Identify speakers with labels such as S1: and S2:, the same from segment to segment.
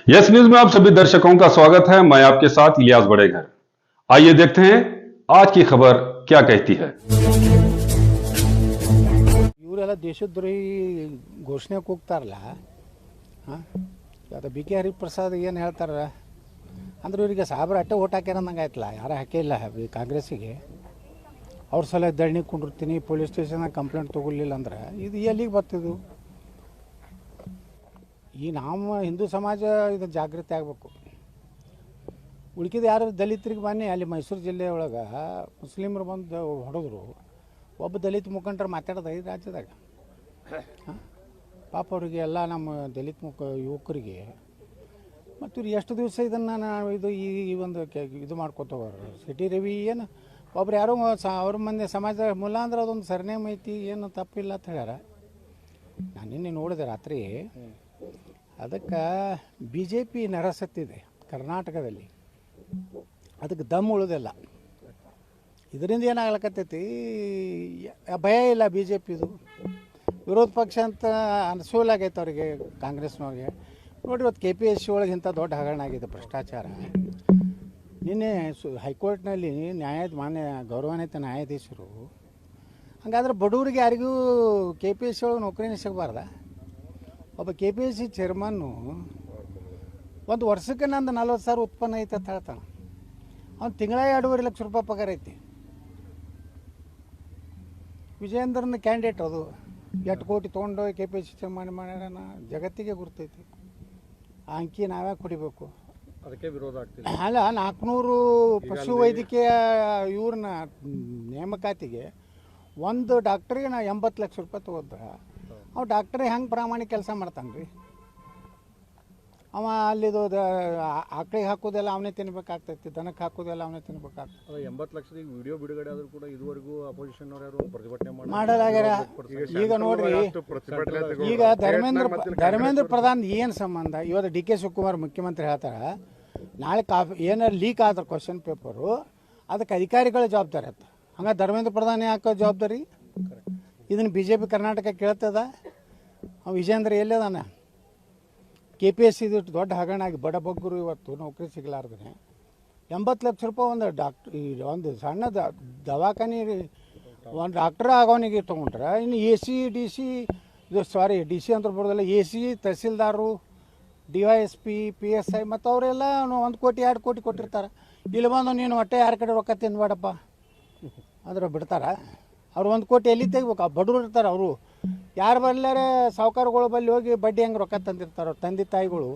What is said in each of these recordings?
S1: Yes news में आप सभी दर्शकों का स्वागत है। मैं आपके साथ इलियास बड़ेघर। आइए देखते हैं आज की खबर क्या कहती है।
S2: ಇವರೆಲ್ಲ ದೇಶದ್ರೋಹಿ ಘೋಷಣೆ ಕೂಗ್ತಾರಲ್ಲ, ಹಾಂ, ಅದು ಬಿ ಕೆ ಹರಿಪ್ರಸಾದ್ ಏನು ಹೇಳ್ತಾರ ಅಂದ್ರೆ ಇವರಿಗೆ ಸಾಬ್ರ ಅಟ್ಟೆ ಓಟ್ ಹಾಕ್ಯಾರ ಅಂದಂಗೆ ಆಯ್ತಲ್ಲ. ಯಾರು ಹಾಕಿಲ್ಲ ಕಾಂಗ್ರೆಸ್ಸಿಗೆ. ಅವ್ರ ಸಲ ಧರಣಿ ಕುಂಡಿರ್ತೀನಿ, ಪೊಲೀಸ್ ಸ್ಟೇಷನ್ನಾಗ ಕಂಪ್ಲೇಂಟ್ ತೊಗೊಳ್ಳಿಲ್ಲ ಅಂದ್ರೆ ಇದು ಎಲ್ಲಿಗೆ ಬರ್ತಿದ್ದು? ಈ ನಮ್ಮ ಹಿಂದೂ ಸಮಾಜ ಇದು ಜಾಗೃತಿ ಆಗಬೇಕು. ಉಳ್ಕಿದ ಯಾರು ದಲಿತರಿಗೆ ಬನ್ನಿ, ಅಲ್ಲಿ ಮೈಸೂರು ಜಿಲ್ಲೆ ಒಳಗೆ ಮುಸ್ಲಿಮರು ಬಂದು ಹೊಡೆದ್ರು, ಒಬ್ಬ ದಲಿತ ಮುಖಂಡರು ಮಾತಾಡೋದು ಈ ರಾಜ್ಯದಾಗ. ಪಾಪ ಅವರಿಗೆ ಎಲ್ಲ ನಮ್ಮ ದಲಿತ ಯುವಕರಿಗೆ ಮತ್ತು ಇವ್ರು ಎಷ್ಟು ದಿವಸ ಇದನ್ನು ನಾವು ಈ ಒಂದು ಇದು ಮಾಡ್ಕೊತ ಹೋಗೋರು. ಸಿಟಿ ರವಿ ಏನು ಒಬ್ರು ಯಾರೋ ಅವ್ರ ಮಂದಿ ಸಮಾಜ ಮುಲ್ಲ ಅಂದ್ರೆ ಅದೊಂದು ಸರ್ನೇಮ್ ಐತಿ, ಏನು ತಪ್ಪಿಲ್ಲ ಅಂತ ಹೇಳ್ಯಾರ. ನಾನು ನಿನ್ನೆ ನೋಡಿದೆ ರಾತ್ರಿ. ಅದಕ್ಕೆ ಬಿ ಜೆ ಪಿ ನರಸತ್ತಿದೆ ಕರ್ನಾಟಕದಲ್ಲಿ, ಅದಕ್ಕೆ ದಮ್ ಉಳಿದಿಲ್ಲ. ಇದರಿಂದ ಏನಾಗ್ಲಕತ್ತೈತಿ, ಭಯ ಇಲ್ಲ ಬಿ ಜೆ ಪಿದು. ವಿರೋಧ ಪಕ್ಷ ಅಂತ ಅನಿಸೋಲಾಗೈತೆ ಅವರಿಗೆ, ಕಾಂಗ್ರೆಸ್ನವ್ರಿಗೆ. ನೋಡಿ, ಇವತ್ತು ಕೆ ಪಿ ಎಸ್ ಸಿ ಒಳಗೆ ಇಂಥ ದೊಡ್ಡ ಹಗರಣ ಆಗಿದೆ, ಭ್ರಷ್ಟಾಚಾರ. ನಿನ್ನೆ ಹೈಕೋರ್ಟ್ನಲ್ಲಿ ಮಾನ್ಯ ಗೌರವಾನ್ವಿತ ನ್ಯಾಯಾಧೀಶರು, ಹಾಗಾದ್ರೆ ಬಡವರಿಗೆ ಯಾರಿಗೂ ಕೆ ಪಿ ಎಸ್ ಸಿ ಒಳಗೆ ನೌಕರಿನೇ ಸಿಗಬಾರ್ದ? ಒಬ್ಬ ಕೆ ಪಿ ಎಸ್ ಸಿ ಚೇರ್ಮನ್ನು ಒಂದು ವರ್ಷಕ್ಕೆ ನಂದು 40,000 ಉತ್ಪನ್ನ ಐತೆ ಅಂತ ಹೇಳ್ತಾನೆ. ಅವ್ನು ತಿಂಗಳ 2.5 ಲಕ್ಷ ರೂಪಾಯಿ ಪಗಾರ ಐತಿ. ವಿಜಯೇಂದ್ರನ ಕ್ಯಾಂಡಿಡೇಟ್ ಅದು. 8 ಕೋಟಿ ತೊಗೊಂಡು K P S C chairman ಮಾಡ್ಯಾರ, ಜಗತ್ತಿಗೆ ಗುರ್ತೈತಿ. ಆ ಅಂಕಿ ನಾವ್ಯಾಕೆ ಕುಡಿಬೇಕು?
S3: ಅದಕ್ಕೆ ವಿರೋಧ ಆಗ್ತಿದೆ.
S2: ಅಲ್ಲ, 400 ಪಶು ವೈದ್ಯಕೀಯ ಇವ್ರನ್ನ ನೇಮಕಾತಿಗೆ ಒಂದು ಡಾಕ್ಟ್ರಿಗೆ 80 ಲಕ್ಷ ರೂಪಾಯಿ ತೊಗೋದ್ರ, ಅವ ಡಾಕ್ಟ್ರೇ ಹೆಂಗೆ ಪ್ರಾಮಾಣಿಕ ಕೆಲಸ ಮಾಡ್ತಾನೆ ರೀ? ಅವ ಅಲ್ಲಿದು ಆಕಳಿಗೆ ಹಾಕೋದೆಲ್ಲ ಅವನೇ ತಿನ್ಬೇಕಾಗ್ತೈತಿ, ದನಕ್ಕೆ ಹಾಕೋದೆಲ್ಲ ಅವನೇ ತಿನ್ಬೇಕಾಗ್ತೈತಿ.
S3: 80 ಲಕ್ಷದ ವಿಡಿಯೋ ಬಿಡುಗಡೆ ಆದರೂ ಕೂಡ ಇದುವರೆಗೂ ಅಪೋಸಿಷನ್ ಅವರು ಯಾರು ಪ್ರತಿಭಟನೆ
S2: ಮಾಡಲಾಗ್ಯಾರ. ಈಗ ನೋಡ್ರಿ, ಈಗ ಧರ್ಮೇಂದ್ರ ಪ್ರಧಾನ್ ಏನು ಸಂಬಂಧ? ಇವತ್ತು ಡಿ ಕೆ ಶಿವಕುಮಾರ್ ಮುಖ್ಯಮಂತ್ರಿ ಹೇಳ್ತಾರ, ನಾಳೆ ಏನಾರು ಲೀಕ್ ಆದ್ರೆ ಕ್ವಶನ್ ಪೇಪರು, ಅದಕ್ಕೆ ಅಧಿಕಾರಿಗಳ ಜವಾಬ್ದಾರಿ ಆಯ್ತು. ಹಂಗೆ ಧರ್ಮೇಂದ್ರ ಪ್ರಧಾನ್ ಯಾಕೆ ಜವಾಬ್ದಾರಿ? ಇದನ್ನು ಬಿ ಜೆ ಪಿ ಕರ್ನಾಟಕ ಕೇಳ್ತದ? ವಿಜೇಂದ್ರ ಎಲ್ಲದಾನ? ಕೆ ಪಿ ಎಸ್ ಸಿ ದೊಡ್ಡ ಹಗರಣ ಆಗಿ ಬಡಬಗ್ಗರು ಇವತ್ತು ನೌಕರಿ ಸಿಗಲಾರ್ದೇ 80 ಲಕ್ಷ ರೂಪಾಯಿ ಒಂದು ಸಣ್ಣ ದವಾಖಾನೆ ಒಂದು ಡಾಕ್ಟ್ರ್ ಆಗೋನಿಗೆ ತೊಗೊಂಡ್ರೆ, ಇನ್ನು A C D C D C ಅಂತ ಬರೋದಲ್ಲ, A C tahsildar, D Y S P, P S I ಮತ್ತು ಅವರೆಲ್ಲ 1 ಕೋಟಿ 2 ಕೋಟಿ ಕೊಟ್ಟಿರ್ತಾರೆ. ಇಲ್ಲಿ ಬಂದು ನೀನು ಹೊಟ್ಟೆ ಯಾರ ಕಡೆ ರೊಕ್ಕ ತಿಂದ್ಬೇಡಪ್ಪ ಅಂದ್ರೆ ಬಿಡ್ತಾರ? ಅವ್ರು 1 ಕೋಟಿ ಎಲ್ಲಿ ತೆಗಿಬೇಕು? ಆ ಬಡವರು ಇರ್ತಾರೆ, ಅವರು ಯಾರು ಬರಲಾರೆ ಸಾಹುಕಾರಗಳು ಬಲ್ಲಿ ಹೋಗಿ ಬಡ್ಡಿ ಹೆಂಗೆ ರೊಕ್ಕ ತಂದಿರ್ತಾರೆ. ತಂದೆ ತಾಯಿಗಳು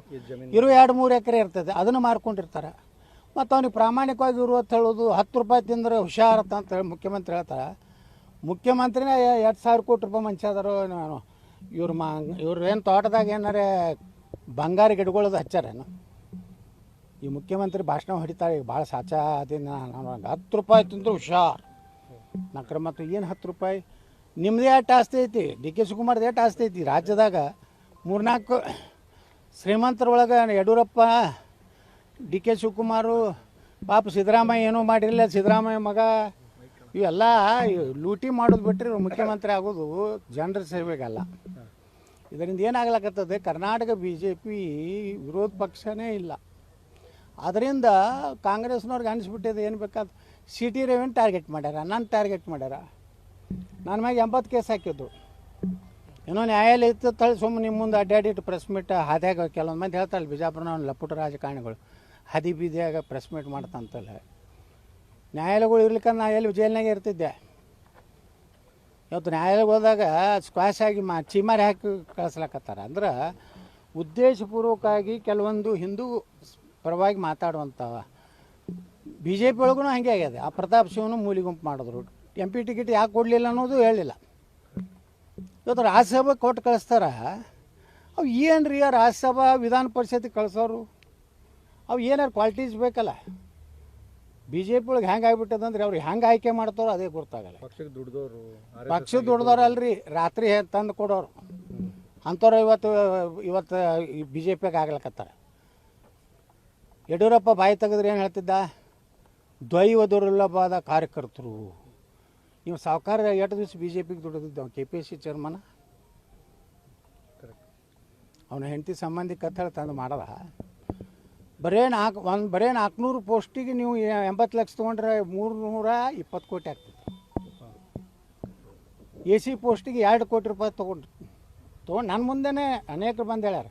S2: 2-3 ಎಕರೆ ಇರ್ತದೆ, ಅದನ್ನು ಮಾರ್ಕೊಂಡಿರ್ತಾರೆ. ಮತ್ತು ಅವ್ನಿಗೆ ಪ್ರಾಮಾಣಿಕವಾಗಿ ಇರು ಅಂತ ಹೇಳೋದು, 10 ರೂಪಾಯಿ ತಿಂದರೆ ಹುಷಾರತ್ತ ಅಂತ ಹೇಳಿ ಮುಖ್ಯಮಂತ್ರಿ ಹೇಳ್ತಾರೆ. ಮುಖ್ಯಮಂತ್ರಿನೇ 2,000 ಕೋಟಿ ರೂಪಾಯಿ ಮನುಷ್ಯ ಅದಾರೋ ಇವ್ರು ಏನು ತೋಟದಾಗ ಏನಾರೇ ಬಂಗಾರ ಗಿಡಗಳದು ಹಚ್ಚಾರೇನು? ಈ ಮುಖ್ಯಮಂತ್ರಿ ಭಾಷಣ ಹೊಡಿತಾರೆ. ಈಗ ಭಾಳ ಸಾಚ ಅದೇನು, 10 ರೂಪಾಯಿ ತಿಂದ್ರೆ ಹುಷಾರ್ ನಕ್ರ. ಮತ್ತು ಏನು 10 ರೂಪಾಯಿ? ನಿಮ್ಮದೇ ಎಷ್ಟು ಆಸ್ತಿ ಐತಿ? ಡಿ ಕೆ ಶಿವಕುಮಾರ್ದು ಎಷ್ಟು ಆಸ್ತಿ ಐತಿ? ರಾಜ್ಯದಾಗ 3-4 ಶ್ರೀಮಂತರೊಳಗೆ ಯಡಿಯೂರಪ್ಪ, ಡಿ ಕೆ ಶಿವಕುಮಾರು, ಪಾಪ ಸಿದ್ದರಾಮಯ್ಯ ಏನೂ ಮಾಡಿರಲಿಲ್ಲ, ಸಿದ್ದರಾಮಯ್ಯ ಮಗ, ಇವೆಲ್ಲ ಲೂಟಿ ಮಾಡೋದು ಬಿಟ್ಟರೆ ಮುಖ್ಯಮಂತ್ರಿ ಆಗೋದು ಜನರ ಸೇವೆಗಲ್ಲ. ಇದರಿಂದ ಏನಾಗ್ಲಕತ್ತದೆ, ಕರ್ನಾಟಕ ಬಿ ಜೆ ಪಿ ವಿರೋಧ ಪಕ್ಷನೇ ಇಲ್ಲ. ಅದರಿಂದ ಕಾಂಗ್ರೆಸ್ನವ್ರಿಗೆ ಅನಿಸ್ಬಿಟ್ಟಿದೆ, ಏನು ಬೇಕಾದ ಸಿ ಟಿ ರವಿನ ಟಾರ್ಗೆಟ್ ಮಾಡ್ಯಾರ, ನನ್ನ ಟಾರ್ಗೆಟ್ ಮಾಡ್ಯಾರ. ನನ್ನ ಮ್ಯಾಗೆ 80 ಕೇಸ್ ಹಾಕಿದ್ದು. ಏನೋ ನ್ಯಾಯಾಲಯ ಇತ್ತು ತಳಿ ಸುಮ್ಮನೆ ನಿಮ್ಮ ಮುಂದೆ ಅಡ್ಡಾಡಿಟ್ಟು ಪ್ರೆಸ್ ಮೀಟ್ ಹಾದ್ಯಾಗ ಕೆಲವೊಂದು ಮಂದಿ ಹೇಳ್ತಾರೆ, ಬಿಜಾಪುರನ ಲಪುಟ ರಾಜಕಾರಣಿಗಳು ಹದಿ ಬೀದಿಯಾಗ ಪ್ರೆಸ್ ಮೀಟ್ ಮಾಡ್ತಂತಲ್ಲ. ನ್ಯಾಯಾಲಯಗಳು ಇರ್ಲಿಕ್ಕೆ ನಾ ಎಲ್ಲಿ ಜೈಲ್ನಾಗೆ ಇರ್ತಿದ್ದೆ. ಇವತ್ತು ನ್ಯಾಯಾಲಯಕ್ಕೆ ಹೋದಾಗ ಸ್ಕ್ವಾಶ್ ಆಗಿ ಚೀಮಾರಿ ಹಾಕಿ ಕಳಿಸ್ಲಕತ್ತಾರ. ಅಂದ್ರೆ ಉದ್ದೇಶಪೂರ್ವಕವಾಗಿ ಕೆಲವೊಂದು ಹಿಂದೂ ಪರವಾಗಿ ಮಾತಾಡುವಂಥ ಬಿ ಜೆ ಪಿ ಒಳಗೂ ಹಾಗೆ ಆಗ್ಯದೆ. ಆ ಪ್ರತಾಪ್ ಶಿವನು ಮೂಲಿ ಗುಂಪು ಮಾಡಿದ್ರು. MP ಟಿಕೆಟ್ ಯಾಕೆ ಕೊಡಲಿಲ್ಲ ಅನ್ನೋದು ಹೇಳಿಲ್ಲ. ಇವತ್ತು ರಾಜ್ಯಸಭೆ ಕೊಟ್ಟು ಕಳಿಸ್ತಾರ. ಅವು ಏನು ರೀ ರಾಜ್ಯಸಭಾ ವಿಧಾನ ಪರಿಷತ್ತಿಗೆ ಕಳಿಸೋರು? ಅವು ಏನಾರು ಕ್ವಾಲಿಟೀಸ್ ಬೇಕಲ್ಲ. ಬಿ ಜೆ ಪಿ ಒಳಗೆ ಹೆಂಗೆ ಆಗ್ಬಿಟ್ಟದಂದ್ರೆ ಅವ್ರು ಹೆಂಗೆ ಆಯ್ಕೆ ಮಾಡ್ತಾರೋ ಅದೇ ಗೊತ್ತಾಗಲ್ಲ. ಪಕ್ಷದ ದುಡ್ದವ್ರು ಅಲ್ರಿ, ರಾತ್ರಿ ತಂದು ಕೊಡೋರು ಅಂಥವ್ರು ಇವತ್ತು ಬಿ ಜೆ ಪಿಗೆ ಆಗ್ಲಕತ್ತಾರ. ಯಡಿಯೂರಪ್ಪ ಬಾಯಿ ತೆಗೆದ್ರೆ ಏನು ಹೇಳ್ತಿದ್ದ? ದೈವ ದುರ್ಲಭವಾದ ಕಾರ್ಯಕರ್ತರು. ನೀವು ಸಾವುಕಾರ 8 ದಿವಸ ಬಿ ಜೆ ಪಿಗೆ ದುಡಿದಿದ್ದವು, K P S C chairman. ಅವನ ಹೆಂಡತಿ ಸಂಬಂಧಿ ಕಥೆ ತಂದು ಮಾಡದ ಬರೇ 400 ಪೋಸ್ಟಿಗೆ ನೀವು 80 ಲಕ್ಷ ತೊಗೊಂಡ್ರೆ 320 ಕೋಟಿ ಆಗ್ತದೆ. AC ಪೋಸ್ಟಿಗೆ 2 ಕೋಟಿ ರೂಪಾಯಿ ತೊಗೊಂಡು ನನ್ನ ಮುಂದೆನೇ ಅನೇಕರು ಬಂದು ಹೇಳ್ಯಾರ.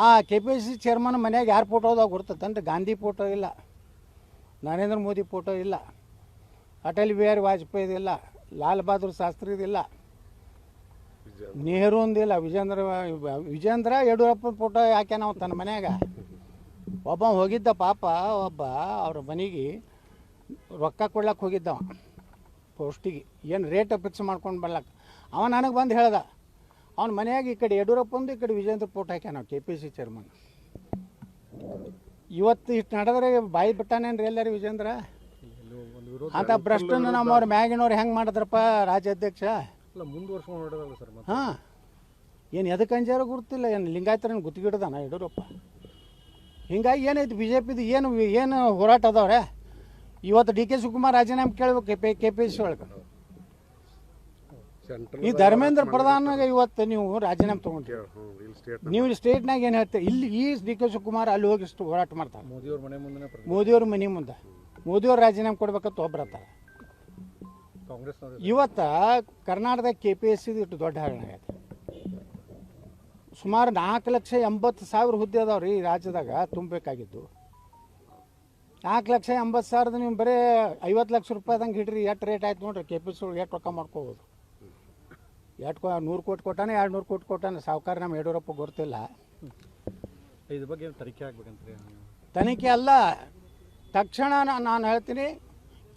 S2: ಆ KPSC ಚೇರ್ಮನ್ ಮನ್ಯಾಗ ಯಾರು ಫೋಟೋ ಅದಾವ ಗೊತ್ತಂದ್ರೆ ಗಾಂಧಿ ಫೋಟೋ ಇಲ್ಲ, ನರೇಂದ್ರ ಮೋದಿ ಫೋಟೋ ಇಲ್ಲ, ಅಟಲ್ ಬಿಹಾರಿ ವಾಜಪೇಯಿ ಇಲ್ಲ, ಲಾಲ್ ಬಹದ್ದೂರ್ ಶಾಸ್ತ್ರಿದಿಲ್ಲ, ನೆಹರೂಂದಿಲ್ಲ, ವಿಜೇಂದ್ರ ಯಡಿಯೂರಪ್ಪನ ಫೋಟೋ ಯಾಕೆ ನಾವು ತನ್ನ ಮನ್ಯಾಗ. ಒಬ್ಬ ಹೋಗಿದ್ದ ಪಾಪ, ಒಬ್ಬ ಅವ್ರ ಮನೆಗೆ ರೊಕ್ಕ ಕೊಡ್ಲಕ್ಕೆ ಹೋಗಿದ್ದವ ಪೋಸ್ಟಿಗೆ, ಏನು ರೇಟ್ ಫಿಕ್ಸ್ ಮಾಡ್ಕೊಂಡು ಬರ್ಲಕ್ಕೆ. ಅವ ನನಗೆ ಬಂದು ಹೇಳ್ದ, ಅವ್ನ ಮನೆಯಾಗ ಈ ಕಡೆ ಯಡಿಯೂರಪ್ಪಂದು ಈ ಕಡೆ ವಿಜೇಂದ್ರ ಫೋಟೋ ಹಾಕ್ಯ ನಾವು KPSC ಚೇರ್ಮನ್. ಇವತ್ತು ಇಷ್ಟು ನಡೆದ್ರೆ ಬಾಯಿ ಬಿಟ್ಟಾನೇನ್ರಿ ಎಲ್ಲರೂ ವಿಜೇಂದ್ರ ಅಂತ ಭ್ರಷ್ಟನ ನಮ್ಮವ್ರ ಮ್ಯಾಗಿನವ್ರು ಹೆಂಗೆ ಮಾಡಿದ್ರಪ್ಪ ರಾಜ್ಯಾಧ್ಯಕ್ಷ.
S3: ಮುಂದುವರ್ಸ್ಕೊಂಡು ನೋಡೋದಲ್ಲ ಸರ್.
S2: ಹಾಂ, ಏನು ಎದಕ್ಕೆ ಅಂಜಾರ ಗುರ್ತಿಲ್ಲ, ಏನು ಲಿಂಗಾಯತರನ್ನು ಗುತ್ತಿಗಿಡ್ದಾನ ಯಡಿಯೂರಪ್ಪ. ಹಿಂಗಾಗಿ ಏನೈತಿ BJPದು ಏನು ಹೋರಾಟ ಅದಾವ್ರೆ. ಇವತ್ತು DK ಶಿವಕುಮಾರ್ ರಾಜೀನಾಮೆ ಕೇಳ್ಬೇಕು KPSC ಒಳಗೆ. ಈ ಧರ್ಮೇಂದ್ರ ಪ್ರಧಾನ್ಗೆ ಇವತ್ತು ನೀವು ರಾಜೀನಾಮೆ ತೊಗೊಂಡ್ರಿ, ನೀವು ಸ್ಟೇಟ್ನಾಗ ಏನು ಹೇಳ್ತೀರಿ? ಇಲ್ಲಿ ಈ DK ಶಿವಕುಮಾರ್ ಅಲ್ಲಿ ಹೋಗಿ ಹೋರಾಟ ಮಾಡ್ತಾರೆ ಮೋದಿಯವ್ರ ಮನೆ ಮುಂದೆ. ಮೋದಿಯವ್ರು ರಾಜೀನಾಮೆ ಕೊಡ್ಬೇಕಂತ ಒಬ್ಬರತ್ತಾರೆ. ಇವತ್ತು ಕರ್ನಾಟಕದಾಗ KPSC ಇಟ್ಟು ದೊಡ್ಡ ಹಗರಣ ಆಗೈತೆ. ಸುಮಾರು 4,80,000 ಹುದ್ದೆ ಅದಾವ್ರಿ ಈ ರಾಜ್ಯದಾಗ ತುಂಬಬೇಕಾಗಿದ್ದು. 4,80,000 ನೀವು ಬರೀ 50 ಲಕ್ಷ ರೂಪಾಯಿದಂಗೆ ಹಿಡ್ರಿ, ಎಷ್ಟು ರೇಟ್ ಆಯ್ತು ನೋಡ್ರಿ. KPSC ಒಳಗೆ ಎಷ್ಟು ರೊಕ್ಕ ಮಾಡ್ಕೋಬೋದು. 100 ಕೋಟಿ ಕೊಟ್ಟಾನೆ, 200 ಕೋಟಿ ಕೊಟ್ಟಾನೆ ಸಾವುಕಾರ ನಮ್ಮ ಯಡಿಯೂರಪ್ಪ ಗೊತ್ತಿಲ್ಲ.
S3: ಇದ್ರ ಬಗ್ಗೆ ತನಿಖೆ ಆಗ್ಬೇಕಂತ್ರಿ.
S2: ತನಿಖೆ ಅಲ್ಲ, ತಕ್ಷಣ ನಾನು ಹೇಳ್ತೀನಿ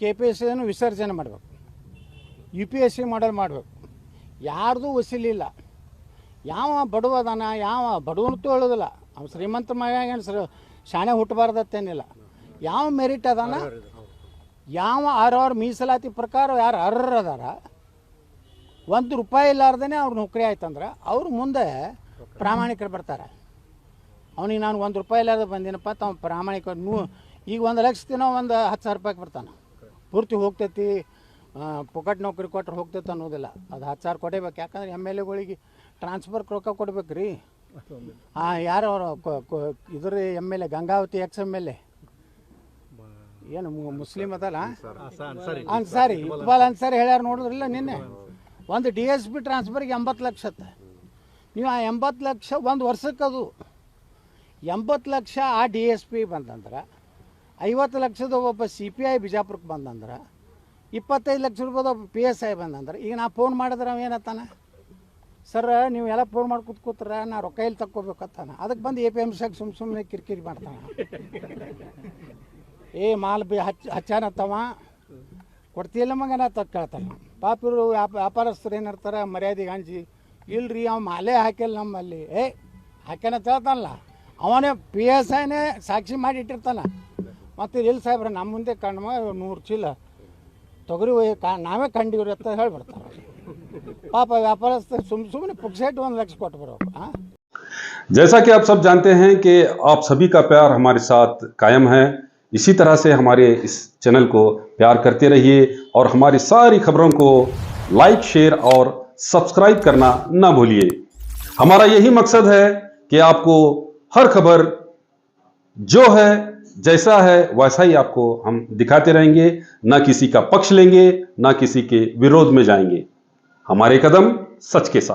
S2: KPSCಯನ್ನು ವಿಸರ್ಜನೆ ಮಾಡಬೇಕು, UPSC ಮಾಡೆಲ್ ಮಾಡಬೇಕು. ಯಾರ್ದು ವಸೀಲಿಲ್ಲ. ಯಾವ ಬಡವದಾನ, ಯಾವ ಬಡವನಂತೂ ಹೇಳೋದಿಲ್ಲ, ಅವ್ನು ಶ್ರೀಮಂತ ಮಗ ಶಾಣೆ ಹುಟ್ಟಬಾರ್ದತ್ತೇನಿಲ್ಲ. ಯಾವ ಮೆರಿಟ್ ಅದಾನ, ಯಾವ ಅವ್ರ ಮೀಸಲಾತಿ ಪ್ರಕಾರ ಯಾರು ಅರ್ಹರು ಅದಾರ, ₹1 ಇಲ್ಲಾರ್ದೇ ಅವ್ರು ನೌಕರಿ ಆಯ್ತಂದ್ರೆ ಅವ್ರು ಮುಂದೆ ಪ್ರಾಮಾಣಿಕರು ಬರ್ತಾರೆ. ಅವನಿಗೆ ನಾನು ₹1 ಇಲ್ಲಾರ್ದೆ ಬಂದಿನಪ್ಪ ತಾವು ಪ್ರಾಮಾಣಿಕ. ಈಗ 1 ಲಕ್ಷ ದಿನ ಒಂದು 10,000 ರೂಪಾಯಿಗೆ ಬರ್ತಾನೆ. ಪೂರ್ತಿ ಹೋಗ್ತೈತಿ, ಪೊಕಟ್ ನೌಕರಿ ಕೊಟ್ಟರೆ ಹೋಗ್ತೈತೆ ಅನ್ನೋದಿಲ್ಲ. ಅದು 10,000 ಕೊಡಬೇಕು. ಯಾಕಂದ್ರೆ MLAಗಳಿಗೆ ಟ್ರಾನ್ಸ್ಫರ್ ರೊಕ್ಕ ಕೊಡ್ಬೇಕು ರೀ. ಯಾರು ಅವರು ಇದ್ರ MLA ಗಂಗಾವತಿ ex-MLA ಏನು ಮುಸ್ಲಿಂ ಅದಲ್ಲ, ಅನ್ಸಾರಿ, ಇಕ್ಬಾಲ್ ಅನ್ಸಾರಿ ಹೇಳ್ಯಾರ ನೋಡಿದ್ರಿಲ್ಲ ನಿನ್ನೆ. ಒಂದು DSP ಟ್ರಾನ್ಸ್ಫರ್ಗೆ 80 ಲಕ್ಷ. ನೀವು ಆ 80 ಲಕ್ಷ ಒಂದು ವರ್ಷಕ್ಕೆ, ಅದು 80 ಲಕ್ಷ ಆ DSP ಬಂದಂದ್ರೆ, 50 ಲಕ್ಷದ ಒಬ್ಬ CPI ಬಿಜಾಪುರಕ್ಕೆ ಬಂದಂದ್ರೆ, 25 ಲಕ್ಷ ರೂಪಾಯಿದ ಒಬ್ಬ PSI ಬಂದಂದ್ರೆ, ಈಗ ನಾ ಫೋನ್ ಮಾಡಿದ್ರೆ ಅವ ಏನತ್ತಾನ, ಸರ್ ನೀವು ಎಲ್ಲ ಫೋನ್ ಮಾಡಿ ಕೂತ್ರೆ ನಾ ರೊಕ್ಕ ಇಲ್ಲಿ ತಕ್ಕೋಬೇಕತ್ತಾನ. ಅದಕ್ಕೆ ಬಂದು APMCಗೆ ಸುಮ್ಮನೆ ಕಿರಿಕಿರಿ ಮಾಡ್ತಾನೆ. ಮಾಲ್ ಹಚ್ಚಾನತ್ತವ ಕೊಡ್ತಿಲ್ಲ ಮಗನ ಕೇಳ್ತಾನೆ. ಪಾಪ ಇವರು ವ್ಯಾಪಾರಸ್ಥರು ಏನಿರ್ತಾರೆ ಮರ್ಯಾದೆಗೆ ಅಂಜಿ, ಇಲ್ರಿ ಅವ ಮಾಲೇ ಹಾಕಿಲ್ಲ ನಮ್ಮಲ್ಲಿ, ಹಾಕ್ಯಾನ ಹೇಳ್ತಾನಲ್ಲ, ಅವನೇ PSIನೇ ಸಾಕ್ಷಿ ಮಾಡಿ ಇಟ್ಟಿರ್ತಾನೆ. ಮತ್ತು ಇಲ್ಲಿ ಸಾಹೇಬ್ರೆ ನಮ್ಮ ಮುಂದೆ ಕಣ್ಮ 100 ಚೀಲ ತೊಗರಿ ನಾವೇ ಕಂಡಿವ್ರಿ ಅಂತ ಹೇಳ್ಬಿಡ್ತಾರೆ. ಪಾಪ ವ್ಯಾಪಾರಸ್ಥರು ಸುಮ್ಮನೆ ಪುಕ್ಸೆಟ್ 1 ಲಕ್ಷ ಕೊಟ್ಟು ಬರೋದು.
S1: जैसा कि आप सब जानते हैं कि आप सभी का प्यार हमारे साथ कायम है, इसी तरह से हमारे इस चैनल को प्यार करते रहिए और हमारी सारी खबरों को लाइक, शेयर और सब्सक्राइब करना ना भूलिए। हमारा यही मकसद है कि आपको हर खबर जो है जैसा है वैसा ही आपको हम दिखाते रहेंगे, ना किसी का पक्ष लेंगे, ना किसी के विरोध में जाएंगे। हमारे कदम सच के साथ।